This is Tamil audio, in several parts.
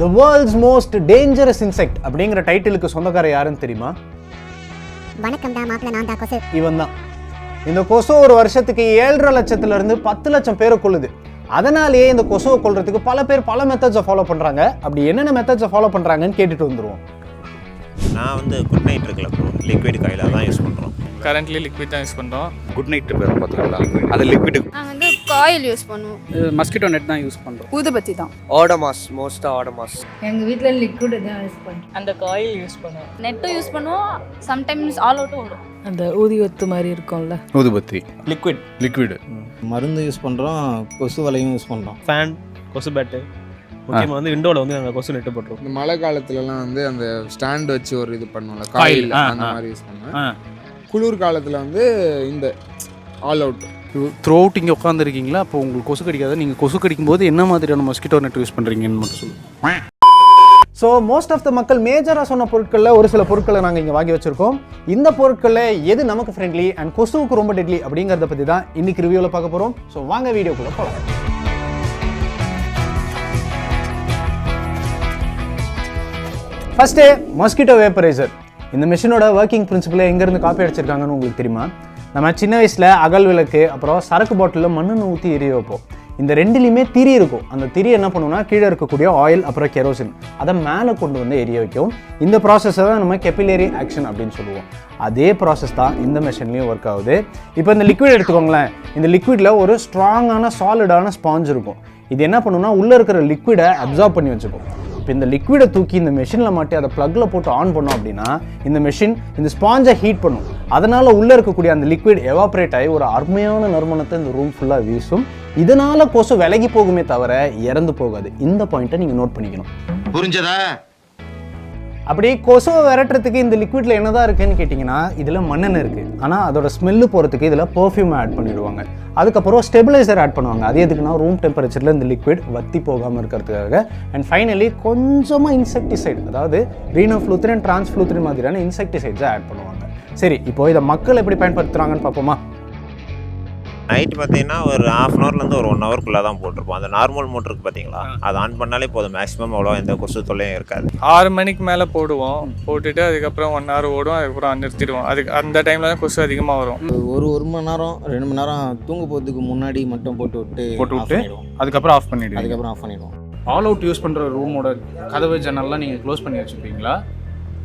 The world's most dangerous insect அப்படிங்கிற டைட்டிலுக்கு சொந்தக்காரர் யாருன்னு தெரியுமா? வணக்கம்டா மாப்ள, நான் தான் கொசு. இவன் தான். இந்த கொசு ஒரு வருஷத்துக்கு 7.5 லட்சத்திலிருந்து 10 லட்சம் பேரை கொல்லுது. அதனாலேயே இந்த கொசுவை கொல்றதுக்கு பல பேர் பல மெத்தட்ஸை ஃபாலோ பண்ணுறாங்க. அப்படி என்னென்ன மெத்தட்ஸை ஃபாலோ பண்ணுறாங்கன்னு கேட்டுட்டு வந்துடுவோம். நான் வந்து குட் நைட் இருக்குல்ல ப்ரோ, லிக்விட் காயிலாக தான் யூஸ் பண்ணுறோம். கரண்ட்லி லிக்விட் தான் யூஸ் பண்ணுறோம். குட் நைட் பேரும் பார்த்துக்கலாம், அது லிக்விட். நாங்கள் வந்து காயில் யூஸ் பண்ணுவோம். மஸ்கிட்டோ நெட் தான் யூஸ் பண்ணுறோம். ஊதுபத்தி தான். odomos, மோஸ்ட்டாக odomos. எங்கள் வீட்டில் லிக்விட் தான் யூஸ் பண்ணுறோம். அந்த காயில் யூஸ் பண்ணுவோம். நெட்டும் யூஸ் பண்ணுவோம், சம்டைம்ஸ் ஆல் அவுட்டும் வரும். அந்த ஊதிவத்து மாதிரி இருக்கும்ல, ஊதுபத்தி, லிக்விட் மருந்து யூஸ் பண்ணுறோம், கொசு வலையும் யூஸ் பண்ணுறோம். ஃபேன், கொசு பேட்டு, முக்கியமாக வந்து விண்டோவில் வந்து நாங்கள் கொசு நெட்டு போட்டுருவோம். இந்த மழை காலத்துலலாம் வந்து அந்த ஸ்டாண்ட் வச்சு ஒரு இது பண்ணுவோம்ல, காயில், அந்த மாதிரி யூஸ் பண்ணுவேன். குளிர் காலத்தில் வந்து இந்த ஆல் அவுட். த்ரூ அவுட் இங்கே உட்காந்துருக்கீங்களா, அப்போ உங்களுக்கு கொசு கடிக்காது. நீங்கள் கொசு கடிக்கும் போது என்ன மாதிரியான மஸ்கிட்டோ நெட் யூஸ் பண்ணுறீங்கன்னு மட்டும் சொல்லுங்கள். ஸோ மோஸ்ட் ஆஃப் த மக்கள் மேஜராக சொன்ன பொருட்களில் ஒரு சில பொருட்களை நாங்கள் இங்கே வாங்கி வச்சுருக்கோம். இந்த பொருட்களில் எது நமக்கு ஃப்ரெண்ட்லி அண்ட் கொசுவுக்கு ரொம்ப டெட்லி அப்படிங்கிறத பற்றி தான் இன்றைக்கி ரிவ்யூவில் பார்க்க போகிறோம். ஸோ வாங்க வீடியோக்குள்ளே போகலாம். First mosquito vaporiser. இந்த மிஷினோட ஒர்க்கிங் பிரின்சிபலை எங்கேருந்து காப்பி அடிச்சிருக்காங்கன்னு உங்களுக்கு தெரியுமா? நம்ம சின்ன வயசில் அகல் விளக்கு அப்புறம் சரக்கு பாட்டிலில் மண்ணெண்ணெய் ஊற்றி எரிய வைப்போம். இந்த ரெண்டுலேயுமே திரி இருக்கும். அந்த திரி என்ன பண்ணுவோம்னா கீழே இருக்கக்கூடிய ஆயில் அப்புறம் கெரோசின் அதை மேலே கொண்டு வந்து எரிய வைக்கும். இந்த ப்ராசஸை தான் நம்ம கெபிலரி ஆக்ஷன் அப்படின்னு சொல்லுவோம். அதே ப்ராசஸ் தான் இந்த மிஷின்லேயும் ஒர்க் ஆகுது. இப்போ இந்த லிக்விட் எடுத்துக்கோங்களேன். இந்த லிக்விடில் ஒரு ஸ்ட்ராங்கான சாலிடான ஸ்பாஞ்ச் இருக்கும். இது என்ன பண்ணுன்னா உள்ளே இருக்கிற லிக்விடை அப்சார்ப் பண்ணி வச்சுக்கும். இப்போ இந்த லிக்விடை தூக்கி இந்த மெஷினில் மாட்டி அதை ப்ளக்கில் போட்டு ஆன் பண்ணோம் அப்படின்னா இந்த மெஷின் இந்த ஸ்பாஞ்சை ஹீட் பண்ணும். அதனால் உள்ளே இருக்கக்கூடிய அந்த லிக்விட் எவாப்ரேட் ஆகி ஒரு அருமையான நறுமணத்தை இந்த ரூம் ஃபுல்லாக வீசும். இதனால் கொசு விலகி போகுமே தவிர இறந்து போகாது. இந்த பாயிண்ட்டை நீங்கள் நோட் பண்ணிக்கணும். புரிஞ்சதா? அப்படி கொசுவை விரட்டுறதுக்கு இந்த லிக்விடில் என்னதான் இருக்குன்னு கேட்டிங்கன்னா இதில் மண்ணெண்ணெய் இருக்குது. ஆனால் அதோட ஸ்மெல்லு போகிறதுக்கு இதில் பர்ஃப்யூம் ஆட் பண்ணிடுவாங்க. அதுக்கப்புறம் ஸ்டெபிலைசர் ஆட் பண்ணுவாங்க. அது எதுக்குன்னா ரூம் டெம்பரேச்சரில் இந்த லிக்விட் வத்தி போகாமல் இருக்கிறதுக்காக. அண்ட் ஃபைனலி கொஞ்சமாக இன்செக்டிசைட், அதாவது ரீனோஃப்ளூத்ரின், டிரான்ஸ்ஃப்ளூத்ரின் மாதிரியான இன்செக்டிசைட்ஸை ஆட் பண்ணுவாங்க. சரி, இப்போ இதை மக்கள் எப்படி பயன்படுத்துகிறாங்கன்னு பார்ப்போமா? நைட் பார்த்தீங்கன்னா ஒரு 1/2 ஹவர்லேருந்து ஒரு 1 ஹவருக்குள்ளே தான் போட்டிருப்போம். அந்த நார்மல் மோட்டருக்கு பார்த்தீங்களா, அதை ஆன் பண்ணாலே போதும். மேக்ஸிமம் அவ்வளோ எந்த கொசு தொல்லையும் இருக்காது. 6 மணிக்கு மேலே போடுவோம். போட்டுட்டு அதுக்கப்புறம் 1 ஹவர் ஓடும், அதுக்கப்புறம் நிறுத்திடுவோம். அதுக்கு அந்த டைமில் தான் கொசு அதிகமாக வரும். ஒரு மணி நேரம் 2 மணி நேரம் தூங்க போகிறதுக்கு முன்னாடி மட்டும் போட்டு விட்டு அதுக்கப்புறம் ஆஃப் பண்ணிவிடுவோம். அதுக்கப்புறம் ஆஃப் பண்ணிவிடுவோம். ஆல் அவுட் யூஸ் பண்ணுற ரூமோட கதவு ஜன்னல்லாம் நீங்கள் க்ளோஸ் பண்ணி வச்சுருப்பீங்களா,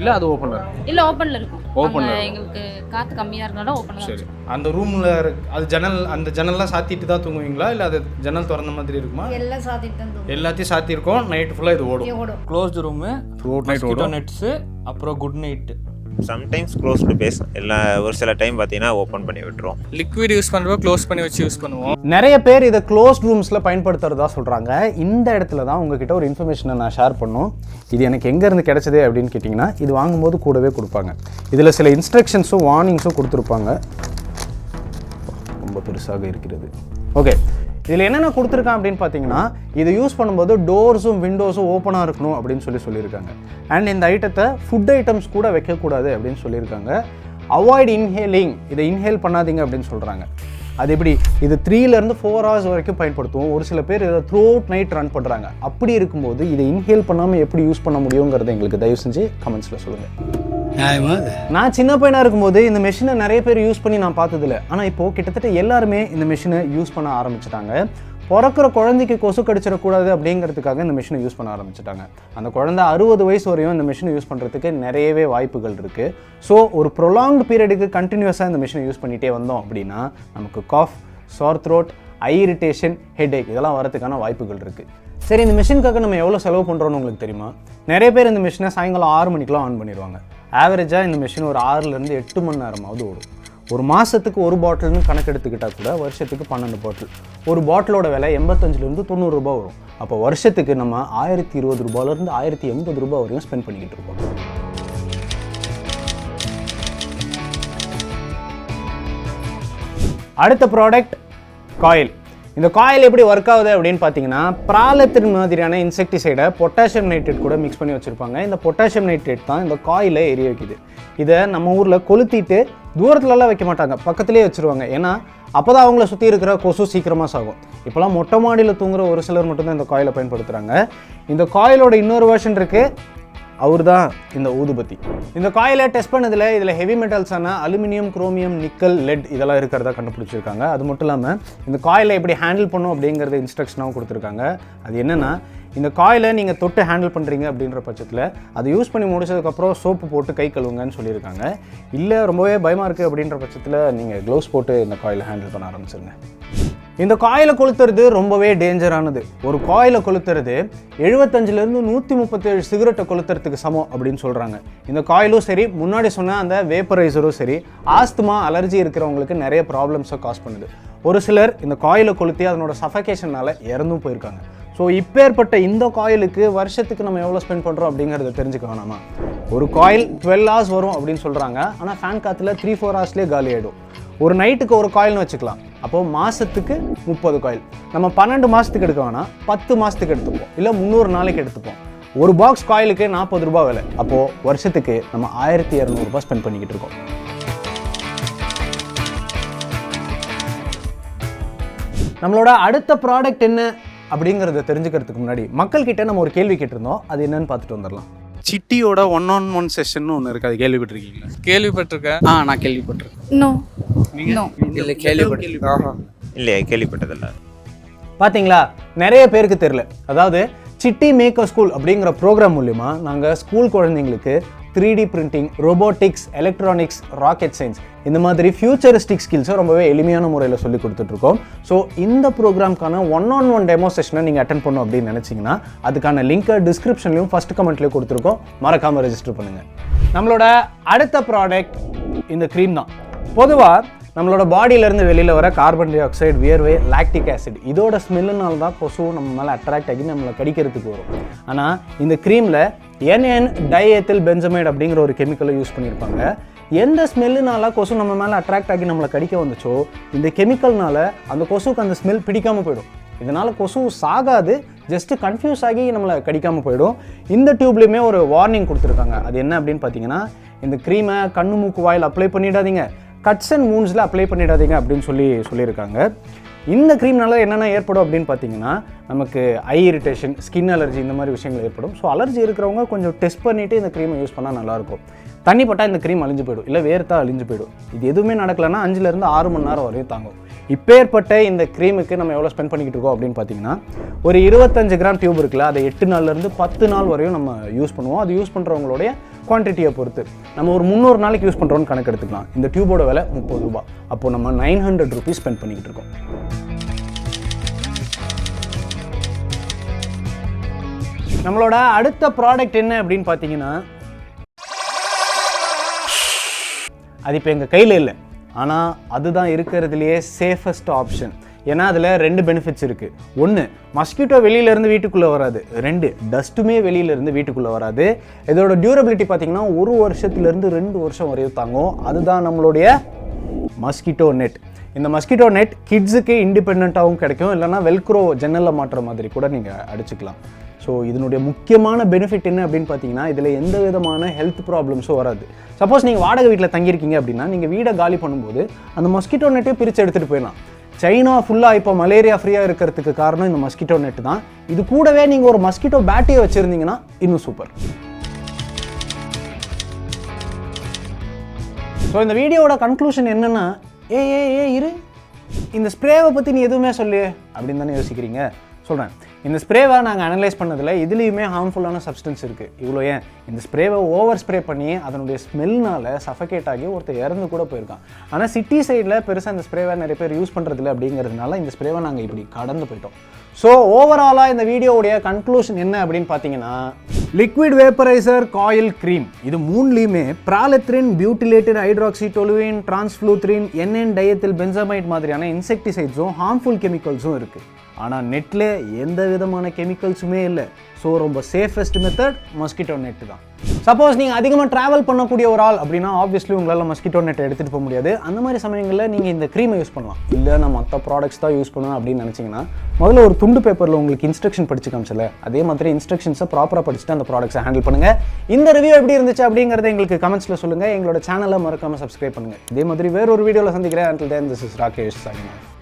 இல்லை அது ஓப்பனில் இருக்கும்? இல்லை, ஓப்பனில் இருக்கும். ஓப்பனில் எங்களுக்கு காற்று கம்மியாக இருக்கனால ஓப்பனில். சரி, அந்த ரூமில் அது அந்த ஜன்னல்லாம் சாத்திட்டு தான் தூங்குவீங்களா, இல்லை அது ஜன்னல் திறந்த மாதிரி இருக்குமா? எல்லாம் சாத்திட்டு தான் எல்லாத்தையும் சாத்தியிருக்கோம். நைட்டு ஃபுல்லாக இது ஓடும். Closed room, through out night ஓடும். நெட்ஸு, அப்புறம் good night. Sometimes closed base, இல்லை ஒரு சில டைம் பார்த்தீங்கன்னா ஓப்பன் பண்ணி விட்டுருவோம். லிக்விட் யூஸ் பண்ணுறப்போ க்ளோஸ் பண்ணி வச்சு யூஸ் பண்ணுவோம். நிறைய பேர் இதை க்ளோஸ்ட் ரூம்ஸில் பயன்படுத்துறதா சொல்கிறாங்க. இந்த இடத்துல தான் உங்ககிட்ட ஒரு இன்ஃபர்மேஷனை நான் ஷேர் பண்ணோம். இது எனக்கு எங்கேருந்து கிடைச்சது அப்படின்னு கேட்டிங்கன்னா, இது வாங்கும்போது கூடவே கொடுப்பாங்க. இதில் சில இன்ஸ்ட்ரக்ஷன்ஸும் வார்னிங்ஸும் கொடுத்துருப்பாங்க. ரொம்ப பெருசாக இருக்கிறது. ஓகே, இதில் என்னென்ன கொடுத்துருக்கான் அப்படின்னு பார்த்தீங்கன்னா, இதை யூஸ் பண்ணும்போது டோர்ஸும் விண்டோஸும் ஓப்பனாக இருக்கணும் அப்படின்னு சொல்லியிருக்காங்க. அண்ட் இந்த ஐட்டத்தை ஃபுட் ஐட்டம்ஸ் கூட வைக்கக்கூடாது அப்படின்னு சொல்லியிருக்காங்க. அவாய்ட் இன்ஹேலிங், இதை இன்ஹேல் பண்ணாதீங்க அப்படின்னு சொல்கிறாங்க. அது எப்படி, இது 3 to 4 hours வரைக்கும் பயன்படுத்துவோம். ஒரு சில பேர் இதை த்ரூ அவுட் நைட் ரன் பண்ணுறாங்க. அப்படி இருக்கும்போது இதை இன்ஹேல் பண்ணாமல் எப்படி யூஸ் பண்ண முடியுங்கிறத எங்களுக்கு தயவு செஞ்சு கமெண்ட்ஸில் சொல்லுங்கள். நான் சின்ன பையனாக இருக்கும்போது இந்த மெஷினை நிறைய பேர் யூஸ் பண்ணி நான் பார்த்ததில்ல. ஆனால் இப்போது கிட்டத்தட்ட எல்லாருமே இந்த மெஷினை யூஸ் பண்ண ஆரம்பிச்சிட்டாங்க. பிறக்கிற குழந்தைக்கு கொசு கடிச்சிடக்கூடாது அப்படிங்கிறதுக்காக இந்த மிஷினை யூஸ் பண்ண ஆரம்பிச்சிட்டாங்க. அந்த குழந்தை 60 வயசு வரையும் இந்த மிஷினை யூஸ் பண்ணுறதுக்கு நிறையவே வாய்ப்புகள் இருக்குது. ஸோ ஒரு ப்ரொலாங்டு பீரியடுக்கு கண்டினியூஸாக இந்த மிஷினை யூஸ் பண்ணிகிட்டே வந்தோம் அப்படின்னா நமக்கு காஃப், சார் த்ரோட், ஐ இரிட்டேஷன், ஹெட்ஏக் இதெல்லாம் வரதுக்கான வாய்ப்புகள் இருக்குது. சரி, இந்த மிஷினுக்காக நம்ம எவ்வளோ செலவு பண்ணுறோன்னு உங்களுக்கு தெரியுமா? நிறைய பேர் இந்த மிஷினை சாயங்காலம் 6 மணிக்கெலாம் ஆன் பண்ணிடுவாங்க. ஆவரேஜாக இந்த மிஷின் ஒரு 6 to 8 மணி நேரமாவது ஓடும். ஒரு மாதத்துக்கு 1 பாட்டில்னு கணக்கு எடுத்துக்கிட்டால் கூட வருஷத்துக்கு 12 பாட்டில். ஒரு பாட்டிலோட விலை 85 to 90 ரூபா வரும். அப்போ வருஷத்துக்கு நம்ம 1020 ரூபாயிலிருந்து 1080 ரூபா வரையும் ஸ்பெண்ட் பண்ணிக்கிட்டு இருக்கோம். அடுத்த ப்ராடக்ட் காயில். இந்த காயில் எப்படி ஒர்க் ஆகுது அப்படின்னு பார்த்தீங்கன்னா ப்ராலத்தின் மாதிரியான இன்செக்டிசைடை பொட்டாசியம் நைட்ரேட் கூட மிக்ஸ் பண்ணி வச்சுருப்பாங்க. இந்த பொட்டாசியம் நைட்ரேட் தான் இந்த காயிலை எரிய வைக்குது. இதை நம்ம ஊரில் கொளுத்திட்டு தூரத்துலலாம் வைக்க மாட்டாங்க, பக்கத்துலேயே வச்சுருவாங்க. ஏன்னா அப்போ தான் அவங்கள சுற்றி இருக்கிற கொசு சீக்கிரமாக சாகும். இப்போலாம் மொட்டை மாடியில் தூங்குற ஒரு சிலர் மட்டும்தான் இந்த காயிலை பயன்படுத்துகிறாங்க. இந்த காயிலோட இன்னொரு வெர்ஷன் இருக்குது, அவர் தான் இந்த ஊதுபத்தி. இந்த காயிலை டெஸ்ட் பண்ணதில் இதில் ஹெவி மெட்டல்ஸான அலுமினியம், குரோமியம், நிக்கல், லெட் இதெல்லாம் இருக்கிறதா கண்டுபிடிச்சிருக்காங்க. அது மட்டும் இல்லாமல் இந்த காயிலை எப்படி ஹேண்டில் பண்ணும் அப்படிங்கிறத இன்ஸ்ட்ரக்ஷனாகவும் கொடுத்துருக்காங்க. அது என்னென்னா, இந்த காயிலை நீங்கள் தொட்டு ஹேண்டில் பண்ணுறீங்க அப்படின்ற பட்சத்தில் அதை யூஸ் பண்ணி முடிச்சதுக்கப்புறம் சோப்பு போட்டு கை கழுவுங்கன்னு சொல்லியிருக்காங்க. இல்லை ரொம்பவே பயமாக இருக்குது அப்படின்ற பட்சத்தில் நீங்கள் க்ளவுஸ் போட்டு இந்த காயிலை ஹேண்டில் பண்ண ஆரம்பிச்சிருங்க. இந்த காயிலை கொளுத்துறது ரொம்பவே டேஞ்சரானது. ஒரு காயிலை கொளுத்துறது 75லேருந்து 137 சிகரெட்டை கொளுத்துறதுக்கு சமம் அப்படின்னு சொல்கிறாங்க. இந்த காயிலும் சரி, முன்னாடி சொன்ன அந்த வேப்பரைசரும் சரி, ஆஸ்துமா, அலர்ஜி இருக்கிறவங்களுக்கு நிறைய ப்ராப்ளம்ஸை காஸ் பண்ணுது. ஒரு சிலர் இந்த காயிலை கொளுத்தி அதனோட சஃபகேஷனால் இறந்தும் போயிருக்காங்க. ஸோ இப்பேற்பட்ட இந்த காயிலுக்கு வருஷத்துக்கு நம்ம எவ்வளோ ஸ்பெண்ட் பண்ணுறோம் அப்படிங்கிறத தெரிஞ்சுக்க வேணாமா? ஒரு காயில் 12 hours வரும் அப்படின்னு சொல்கிறாங்க. ஆனால் ஃபேன் காற்றுல 3-4 hours காலி ஆகிடும். ஒரு நைட்டுக்கு ஒரு காயில்னு வச்சுக்கலாம். அப்போது மாதத்துக்கு 30 காயில். நம்ம 12 மாதத்துக்கு எடுக்க வேணாம், 10 மாதத்துக்கு எடுத்துப்போம், இல்லை 300 நாளைக்கு எடுத்துப்போம். ஒரு பாக்ஸ் காயிலுக்கு 40 ரூபா விலை. அப்போது வருஷத்துக்கு நம்ம 1200 ரூபாய் ஸ்பெண்ட் பண்ணிக்கிட்டு இருக்கோம். நம்மளோட அடுத்த ப்ராடக்ட் என்ன அப்படிங்கிறத தெரிஞ்சுக்கிறதுக்கு முன்னாடி மக்கள்கிட்ட நம்ம ஒரு கேள்வி கேட்டிருந்தோம். அது என்னன்னு பார்த்துட்டு வந்துடலாம். சிட்டியோட 1-on-1 செஷன் ஒன்று இருக்குது, அது கேள்விப்பட்டிருக்கீங்களா? கேள்விப்பட்டிருக்கேன். நான் கேள்விப்பட்டிருக்கேன். இல்லை கேள்விப்பட்டிருக்கேன். இல்லையே, கேள்விப்பட்டதில்ல. பார்த்தீங்களா, நிறைய பேருக்கு தெரியல. அதாவது சிட்டி மேக்கர் ஸ்கூல் அப்படிங்கிற ப்ரோக்ராம் மூலிமா நாங்கள் ஸ்கூல் குழந்தைங்களுக்கு 3D printing, robotics, electronics, rocket science இந்த மாதிரி ஃபியூச்சரிஸ்டிக் ஸ்கில்ஸை ரொம்பவே எளிமையான முறையில் சொல்லி கொடுத்துட்ருக்கோம். ஸோ இந்த ப்ரோக்ராம்க்கான 1-on-1 டெமோ செஷனை நீங்கள் அட்டென்ட் பண்ணணும் அப்படின்னு நினச்சிங்கன்னா அதுக்கான லிங்க்கை டிஸ்கிரிப்ஷன்லையும் ஃபஸ்ட் கமெண்ட்லேயும் கொடுத்துருக்கோம். மறக்காமல் ரெஜிஸ்டர் பண்ணுங்கள். நம்மளோட அடுத்த ப்ராடக்ட் இந்த க்ரீம் தான். பொதுவாக நம்மளோட பாடியிலேருந்து வெளியில் வர கார்பன் டை ஆக்சைடு, வியர்வை, லாக்டிக் ஆசிட் இதோட ஸ்மெல்லுனால தான் கொசு நம்ம மேலே அட்ராக்ட் ஆகி நம்மளை கடிக்கிறதுக்கு வரும். ஆனால் இந்த க்ரீமில் NN டைஎத்தில் பென்சமைடு அப்படிங்கிற ஒரு கெமிக்கலை யூஸ் பண்ணியிருப்பாங்க. எந்த ஸ்மெல்லுனால கொசு நம்ம மேலே அட்ராக்ட் ஆகி நம்மளை கடிக்க வந்துச்சோ இந்த கெமிக்கல்னால அந்த கொசுக்கு அந்த ஸ்மெல் பிடிக்காமல் போயிடும். இதனால் கொசு சாகாது, ஜஸ்ட்டு கன்ஃபியூஸ் ஆகி நம்மளை கடிக்காமல் போயிடும். இந்த டியூப்லேயுமே ஒரு வார்னிங் கொடுத்துருக்காங்க. அது என்ன அப்படின்னு பார்த்தீங்கன்னா, இந்த க்ரீமை கண்ணு, மூக்கு, வாயில் அப்ளை பண்ணிடாதீங்க, கட்ஸ் அண்ட் மூன்ஸில் அப்ளை பண்ணிடாதீங்க அப்படின்னு சொல்லியிருக்காங்க. இந்த க்ரீம்னால என்னென்ன ஏற்படும் அப்படின்னு பார்த்தீங்கன்னா, நமக்கு ஐ இரிட்டேஷன், ஸ்கின் அலர்ஜி இந்த மாதிரி விஷயங்கள் ஏற்படும். ஸோ அலர்ஜி இருக்கிறவங்க கொஞ்சம் டெஸ்ட் பண்ணிவிட்டு இந்த க்ரீமை யூஸ் பண்ணால் நல்லாயிருக்கும். தண்ணி பட்டால் இந்த க்ரீம் அழிஞ்சு போயிடும், இல்லை வேர்த்தா அழிஞ்சு போயிடும். இது எதுவுமே நடக்கலைன்னா 5லேருந்து 6 மணி நேரம் வரையும் தாங்கும். இப்பேற்பட்ட இந்த க்ரீமுக்கு நம்ம எவ்வளோ ஸ்பெண்ட் பண்ணிக்கிட்டு இருக்கோம் அப்படின்னு பார்த்தீங்கன்னா, ஒரு 25 கிராம் டியூப் இருக்குல்ல, அதை 8 நாள்லேருந்து 10 நாள் வரையும் நம்ம யூஸ் பண்ணுவோம். அது யூஸ் பண்ணுறவங்களுடைய குவான்டிட்டியை பொறுத்து நம்ம ஒரு 300 நாளைக்கு யூஸ் பண்ணுறோன்னு கணக்கு எடுத்துக்கலாம். இந்த டியூபோட விலை 30 ரூபா. அப்போது நம்ம 900 ருபீஸ் ஸ்பெண்ட் பண்ணிக்கிட்டு இருக்கோம். நம்மளோட அடுத்த ப்ராடக்ட் என்ன அப்படின்னு பார்த்தீங்கன்னா, அது இப்போ எங்கள் கையில் இல்லை, ஆனால் அதுதான் இருக்கிறதுலையே சேஃபஸ்ட் ஆப்ஷன். ஏன்னா அதில் 2 பெனிஃபிட்ஸ் இருக்குது. 1, மஸ்கிட்டோ வெளியிலேருந்து வீட்டுக்குள்ளே வராது. 2, டஸ்ட்டுமே வெளியிலேருந்து வீட்டுக்குள்ளே வராது. இதோட டியூரபிலிட்டி பார்த்தீங்கன்னா 1 வருஷத்துலேருந்து 2 வருஷம் வரையும் தாங்கும். அதுதான் நம்மளுடைய மஸ்கிட்டோ நெட். இந்த மஸ்கிட்டோ நெட் கிட்ஸுக்கு இண்டிபெண்ட்டாகவும் கிடைக்கும், இல்லைனா வெல்க்ரோ ஜன்னலில் மாட்டுற மாதிரி கூட நீங்கள் அடிச்சுக்கலாம். ஸோ இதனுடைய முக்கியமான பெனிஃபிட் என்ன அப்படின்னு பார்த்தீங்கன்னா, இதில் எந்த விதமான ஹெல்த் ப்ராப்ளம்ஸும் வராது. சப்போஸ் நீங்கள் வாடகை வீட்டில் தங்கியிருக்கீங்க அப்படின்னா, நீங்கள் வீடை காலி பண்ணும்போது அந்த மஸ்கிட்டோ நெட்டே பிரித்து எடுத்துகிட்டு போயிடலாம். சைனா ஃபுல்லாக இப்போ மலேரியா ஃப்ரீயாக இருக்கிறதுக்கு காரணம் இந்த மஸ்கிட்டோ நெட் தான். இது கூடவே நீங்கள் ஒரு மஸ்கிட்டோ பேட்டியை வச்சுருந்தீங்கன்னா இன்னும் சூப்பர். ஸோ இந்த வீடியோவோட கன்க்ளூஷன் என்னென்னா, இரு, இந்த ஸ்ப்ரேவை பற்றி நீ எதுவுமே சொல்லு அப்படின்னு தானே யோசிக்கிறீங்க. சொல்கிறேன், இந்த ஸ்ப்ரேவை நாங்கள் அனலைஸ் பண்ணதில் இதுலேயுமே ஹார்ம்ஃபுல்லான சப்ஸ்டன்ஸ் இருக்குது. இவ்வளோ ஏன், இந்த ஸ்ப்ரேவை ஓவர் ஸ்ப்ரே பண்ணி அதனுடைய ஸ்மெல்னால் சஃபகேட் ஆகி ஒருத்தர் இறந்து கூட போயிருக்கான். ஆனால் சிட்டி சைடில் பெருசாக இந்த ஸ்ப்ரேவை நிறைய பேர் யூஸ் பண்ணுறதில்ல அப்படிங்கிறதுனால இந்த ஸ்ப்ரேவை நாங்கள் இப்படி கடந்து போயிட்டோம். ஸோ ஓவராலாக இந்த வீடியோவுடைய கன்க்ளூஷன் என்ன அப்படின்னு பார்த்தீங்கன்னா, லிக்விட் வேப்பரைசர், காயில், க்ரீம் இது 3லையுமே ப்ராலெத்ரின், பியூட்டிலேட்டட் ஹைட்ராக்சிடோலுவின், டிரான்ஸ்ஃப்ளூத்ரின், NN டைஎத்தில் பென்சமைட் மாதிரியான இன்செக்டிசைட்ஸும் ஹார்ம்ஃபுல் கெமிக்கல்ஸும் இருக்குது. ஆனால் நெட்டில் எந்த விதமான கெமிக்கல்ஸுமே இல்லை. ஸோ ரொம்ப சேஃபஸ்ட் மெத்தட் மஸ்கிட்டோ நெட்டு தான். சப்போஸ் நீங்கள் அதிகமாக ட்ராவல் பண்ணக்கூடிய ஒரு ஆள் அப்படின்னா ஆப்வியஸ்லி உங்களால் மஸ்கிட்டோ நெட்டை எடுத்துகிட்டு போக முடியாது. அந்த மாதிரி சமயங்களில் நீங்கள் இந்த க்ரீமை யூஸ் பண்ணலாம். இல்லை நான் மற்ற ப்ராடக்ட்ஸ் தான் யூஸ் பண்ணணும் அப்படின்னு நினச்சிங்கன்னா முதல்ல ஒரு துண்டு பேப்பரில் உங்களுக்கு இன்ஸ்ட்ரக்ஷன் படிச்சு காமிச்சல, அதே மாதிரி இன்ஸ்ட்ரக்ஷன்ஸை ப்ராப்பராக படிச்சுட்டு அந்த ப்ராடக்ட்ஸை ஹேண்டில் பண்ணுங்கள். இந்த ரிவ்யூ எப்படி இருந்துச்சு அப்படிங்கிறத எங்களுக்கு கமெண்ட்ஸில் சொல்லுங்கள். எங்களோட சேனலை மறக்காமல் சப்ஸ்கிரைப் பண்ணுங்கள். இதே மாதிரி வேற ஒரு வீடியோவில் சந்திக்கிறேன். Until then, this is Rakesh signing off.